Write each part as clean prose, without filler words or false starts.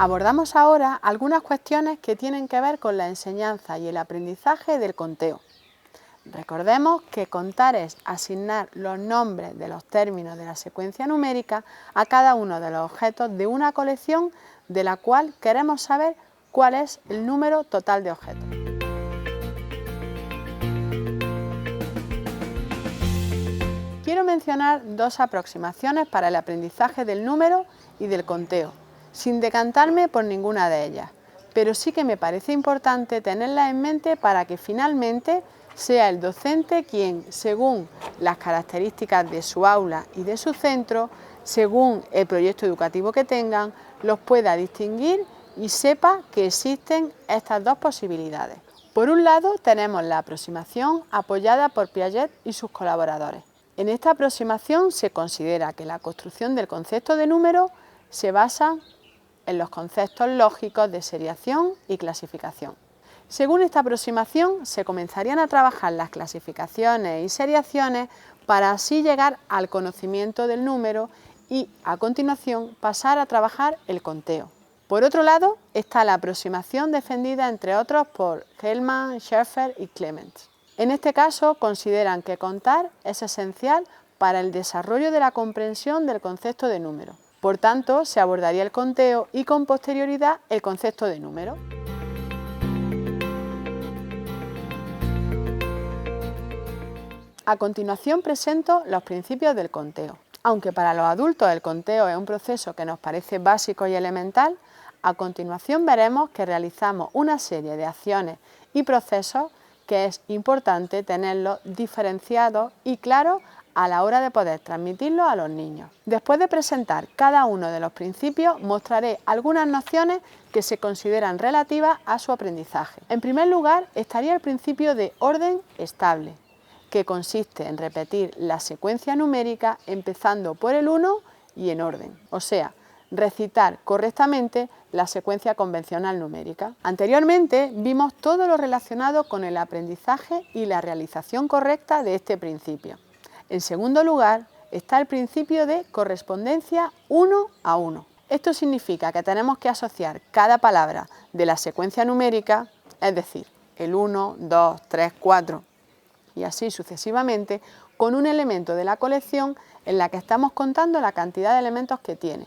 Abordamos ahora algunas cuestiones que tienen que ver con la enseñanza y el aprendizaje del conteo. Recordemos que contar es asignar los nombres de los términos de la secuencia numérica a cada uno de los objetos de una colección de la cual queremos saber cuál es el número total de objetos. Quiero mencionar dos aproximaciones para el aprendizaje del número y del conteo, sin decantarme por ninguna de ellas, pero sí que me parece importante tenerlas en mente para que finalmente sea el docente quien, según las características de su aula y de su centro, según el proyecto educativo que tengan, los pueda distinguir y sepa que existen estas dos posibilidades. Por un lado, tenemos la aproximación apoyada por Piaget y sus colaboradores. En esta aproximación se considera que la construcción del concepto de número se basa en los conceptos lógicos de seriación y clasificación. Según esta aproximación, se comenzarían a trabajar las clasificaciones y seriaciones para así llegar al conocimiento del número y, a continuación, pasar a trabajar el conteo. Por otro lado, está la aproximación defendida, entre otros, por Hellman, Schaeffer y Clements. En este caso, consideran que contar es esencial para el desarrollo de la comprensión del concepto de número. Por tanto, se abordaría el conteo y con posterioridad el concepto de número. A continuación presento los principios del conteo. Aunque para los adultos el conteo es un proceso que nos parece básico y elemental, a continuación veremos que realizamos una serie de acciones y procesos que es importante tenerlos diferenciados y claros a la hora de poder transmitirlos a los niños. Después de presentar cada uno de los principios, mostraré algunas nociones que se consideran relativas a su aprendizaje. En primer lugar, estaría el principio de orden estable, que consiste en repetir la secuencia numérica empezando por el 1 y en orden, o sea, recitar correctamente la secuencia convencional numérica. Anteriormente vimos todo lo relacionado con el aprendizaje y la realización correcta de este principio. En segundo lugar está el principio de correspondencia 1 a 1. Esto significa que tenemos que asociar cada palabra de la secuencia numérica, es decir, el 1, 2, 3, 4 y así sucesivamente, con un elemento de la colección en la que estamos contando la cantidad de elementos que tiene.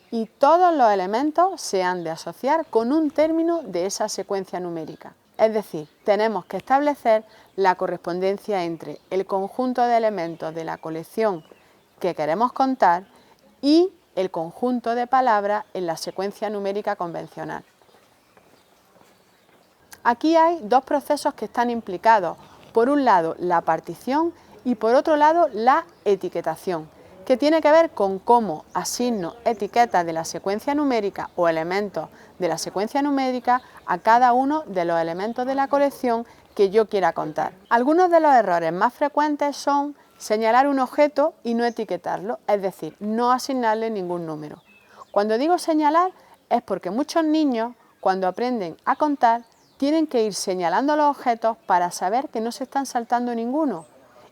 Y todos los elementos se han de asociar con un término de esa secuencia numérica. Es decir, tenemos que establecer la correspondencia entre el conjunto de elementos de la colección que queremos contar y el conjunto de palabras en la secuencia numérica convencional. Aquí hay dos procesos que están implicados. Por un lado, la partición y por otro lado, la etiquetación, que tiene que ver con cómo asigno etiquetas de la secuencia numérica o elementos de la secuencia numérica a cada uno de los elementos de la colección que yo quiera contar. Algunos de los errores más frecuentes son señalar un objeto y no etiquetarlo, es decir, no asignarle ningún número. Cuando digo señalar es porque muchos niños, cuando aprenden a contar, tienen que ir señalando los objetos para saber que no se están saltando ninguno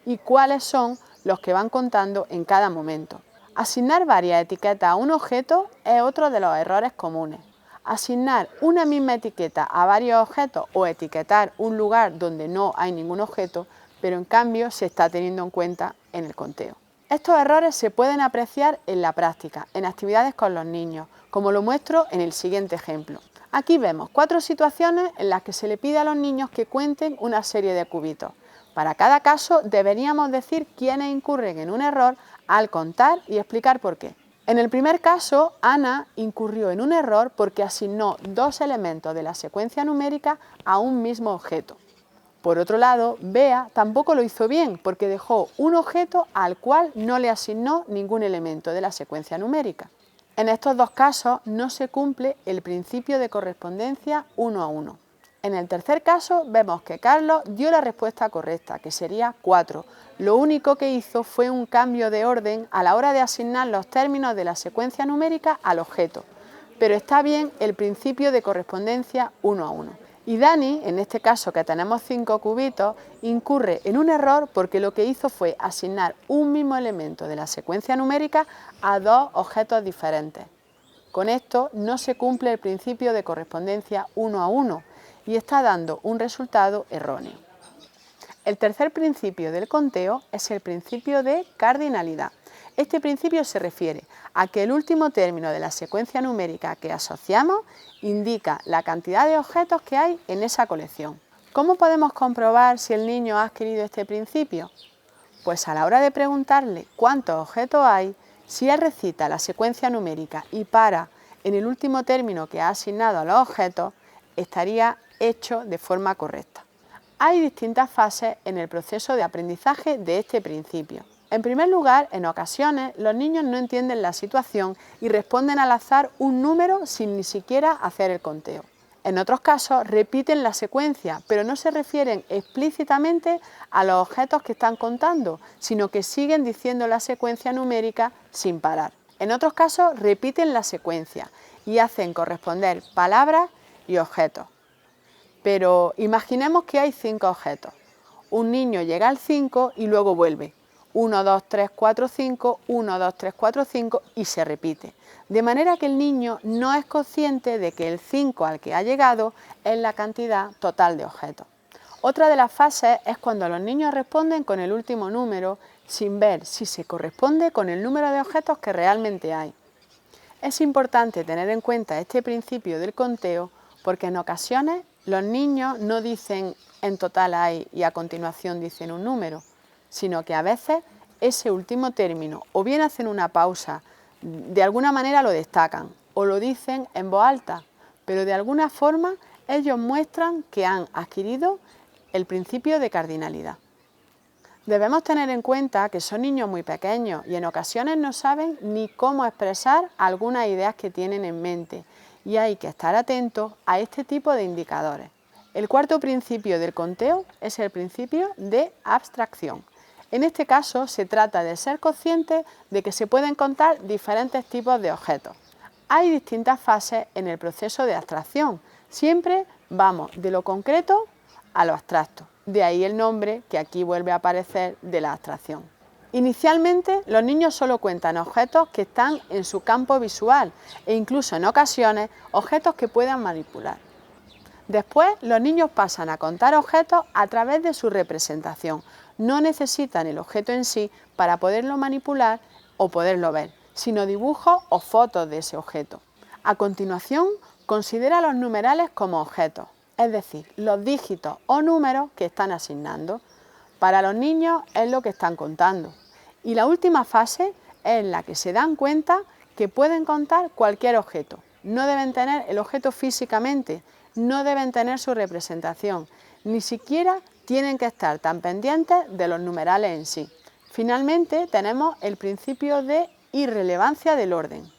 y cuáles son los que van contando en cada momento. Asignar varias etiquetas a un objeto es otro de los errores comunes. Asignar una misma etiqueta a varios objetos o etiquetar un lugar donde no hay ningún objeto, pero en cambio se está teniendo en cuenta en el conteo. Estos errores se pueden apreciar en la práctica, en actividades con los niños, como lo muestro en el siguiente ejemplo. Aquí vemos 4 situaciones en las que se le pide a los niños que cuenten una serie de cubitos. Para cada caso deberíamos decir quiénes incurren en un error al contar y explicar por qué. En el primer caso, Ana incurrió en un error porque asignó 2 elementos de la secuencia numérica a un mismo objeto. Por otro lado, Bea tampoco lo hizo bien porque dejó un objeto al cual no le asignó ningún elemento de la secuencia numérica. En estos dos casos no se cumple el principio de correspondencia 1 a 1. En el tercer caso vemos que Carlos dio la respuesta correcta, que sería 4. Lo único que hizo fue un cambio de orden a la hora de asignar los términos de la secuencia numérica al objeto, pero está bien el principio de correspondencia 1 a 1. Y Dani, en este caso que tenemos 5 cubitos, incurre en un error porque lo que hizo fue asignar un mismo elemento de la secuencia numérica a 2 objetos diferentes. Con esto no se cumple el principio de correspondencia 1 a 1 y está dando un resultado erróneo. El tercer principio del conteo es el principio de cardinalidad. Este principio se refiere a que el último término de la secuencia numérica que asociamos indica la cantidad de objetos que hay en esa colección. ¿Cómo podemos comprobar si el niño ha adquirido este principio? Pues a la hora de preguntarle cuántos objetos hay, si él recita la secuencia numérica y para en el último término que ha asignado a los objetos, estaría hecho de forma correcta. Hay distintas fases en el proceso de aprendizaje de este principio. En primer lugar, en ocasiones los niños no entienden la situación y responden al azar un número sin ni siquiera hacer el conteo. En otros casos repiten la secuencia, pero no se refieren explícitamente a los objetos que están contando, sino que siguen diciendo la secuencia numérica sin parar. En otros casos repiten la secuencia y hacen corresponder palabras y objetos. Pero imaginemos que hay 5 objetos. Un niño llega al 5 y luego vuelve. 1, 2, 3, 4, 5, 1, 2, 3, 4, 5 y se repite. De manera que el niño no es consciente de que el 5 al que ha llegado es la cantidad total de objetos. Otra de las fases es cuando los niños responden con el último número sin ver si se corresponde con el número de objetos que realmente hay. Es importante tener en cuenta este principio del conteo porque en ocasiones los niños no dicen en total hay y a continuación dicen un número, sino que a veces ese último término o bien hacen una pausa, de alguna manera lo destacan o lo dicen en voz alta, pero de alguna forma ellos muestran que han adquirido el principio de cardinalidad. Debemos tener en cuenta que son niños muy pequeños y en ocasiones no saben ni cómo expresar algunas ideas que tienen en mente y hay que estar atentos a este tipo de indicadores. El cuarto principio del conteo es el principio de abstracción. En este caso se trata de ser conscientes de que se pueden contar diferentes tipos de objetos. Hay distintas fases en el proceso de abstracción. Siempre vamos de lo concreto a lo abstracto. De ahí el nombre que aquí vuelve a aparecer de la abstracción. Inicialmente los niños solo cuentan objetos que están en su campo visual e incluso en ocasiones objetos que puedan manipular. Después los niños pasan a contar objetos a través de su representación. No necesitan el objeto en sí para poderlo manipular o poderlo ver, sino dibujos o fotos de ese objeto. A continuación, considera los numerales como objetos, es decir, los dígitos o números que están asignando. Para los niños es lo que están contando. Y la última fase es en la que se dan cuenta que pueden contar cualquier objeto. No deben tener el objeto físicamente, no deben tener su representación, ni siquiera tienen que estar tan pendientes de los numerales en sí. Finalmente tenemos el principio de irrelevancia del orden.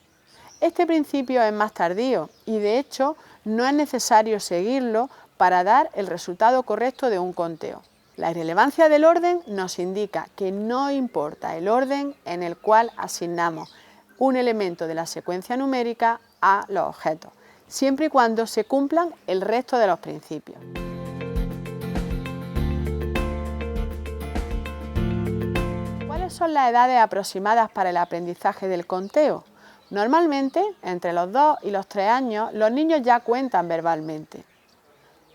Este principio es más tardío y de hecho no es necesario seguirlo para dar el resultado correcto de un conteo. La irrelevancia del orden nos indica que no importa el orden en el cual asignamos un elemento de la secuencia numérica a los objetos, siempre y cuando se cumplan el resto de los principios. ¿Cuáles son las edades aproximadas para el aprendizaje del conteo? Normalmente, entre los 2 y los 3 años, los niños ya cuentan verbalmente.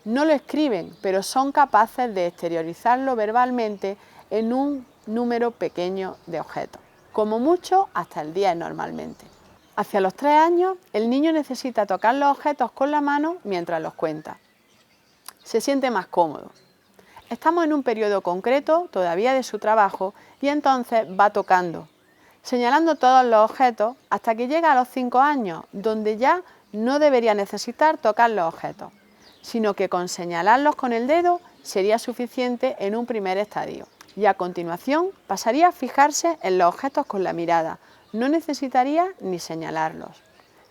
No lo escriben, pero son capaces de exteriorizarlo verbalmente en un número pequeño de objetos, como mucho hasta el 10 normalmente. Hacia los 3 años, el niño necesita tocar los objetos con la mano mientras los cuenta. Se siente más cómodo. Estamos en un periodo concreto todavía de su trabajo y entonces va tocando, señalando todos los objetos hasta que llega a los 5 años, donde ya no debería necesitar tocar los objetos, sino que con señalarlos con el dedo sería suficiente en un primer estadio. Y a continuación pasaría a fijarse en los objetos con la mirada, no necesitaría ni señalarlos.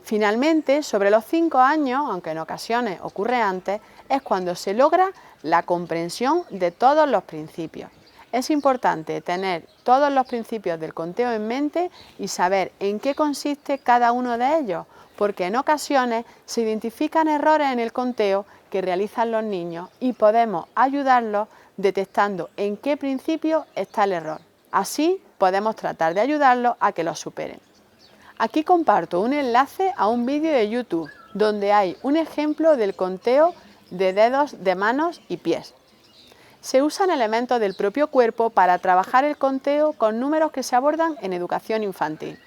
Finalmente, sobre los 5 años, aunque en ocasiones ocurre antes, es cuando se logra la comprensión de todos los principios. Es importante tener todos los principios del conteo en mente y saber en qué consiste cada uno de ellos, porque en ocasiones se identifican errores en el conteo que realizan los niños y podemos ayudarlos detectando en qué principio está el error. Así podemos tratar de ayudarlos a que lo superen. Aquí comparto un enlace a un vídeo de YouTube donde hay un ejemplo del conteo de dedos de manos y pies. Se usan elementos del propio cuerpo para trabajar el conteo con números que se abordan en educación infantil.